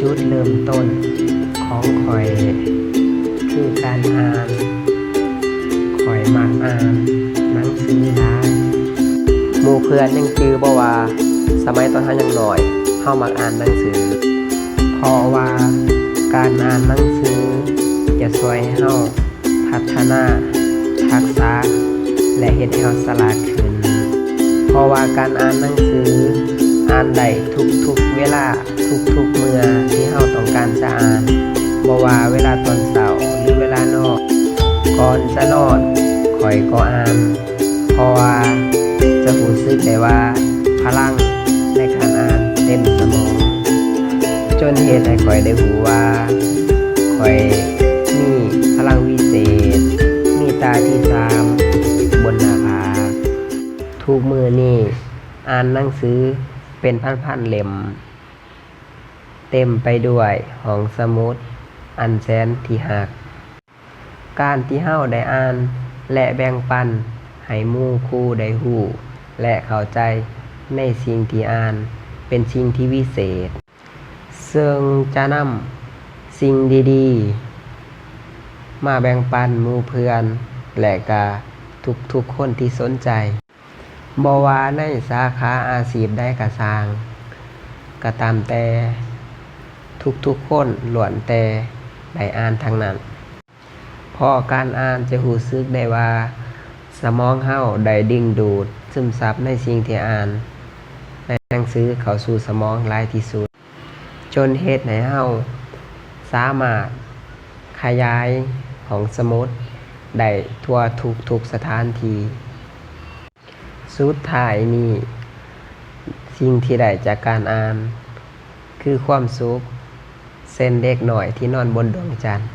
จุดเริ่มต้นของข่อยคือการอ่านข่อยมักอ่านหนังสือหลายหมู่เพื่อนยังจื้อบ่ว่าสมัยตอนเฮายังน้อยเฮามักอ่านหนังสือเพราะว่าการอ่านหนังสือจะช่วยให้เฮาพัฒนาทักษะและเฮ็ดให้เฮาฉลาดขึ้นเพราะว่าการอ่านหนังสืออ่านได้ทุกเวลาทุกเมื่อที่เฮาต้องการจะอ่านบ่ว่าเวลาตอนเช้าหรือเวลานอนก่อนจะนอนข่อยก็อ่านเพราะว่าจะรู้สึกได้ว่าพลังในการอ่านเต็มสมองจนเฮ็ดให้ข่อยได้รู้ว่าข่อยมีพลังวิเศษมีตาที่สามบนหน้าผากทุกมื้อนี้อ่านหนังสือเป็นพันๆเล่มเต็มไปด้วยห้องสมุดอันแสนที่หักการที่เฮาได้อ่านและแบ่งปันให้หมู่คู่ได้รู้และเข้าใจในสิ่งที่อ่านเป็นสิ่งที่วิเศษซึ่งจะนำสิ่งดีๆมาแบ่งปันหมู่เพื่อนและก็ทุกคนที่สนใจบ่ว่าในสาขาอาชีพใดก็สร้างก็ตามแต่ทุกคนล้วนแต่ได้อ่านทั้งนั้นเพราะการอ่านจะรู้สึกได้ว่าสมองเฮาได้ดึงดูดซึมซับในสิ่งที่อ่านในหนังสือเข้าสู่สมองหลายที่สุดจนเฮ็ดให้เฮาสามารถขยายห้องสมุดได้ทั่วทุกสถานที่สุดท้ายนี้สิ่งที่ได้จากการอ่านคือความสุขเส้นเล็กหน่อยที่นอนบนดวงจันทร์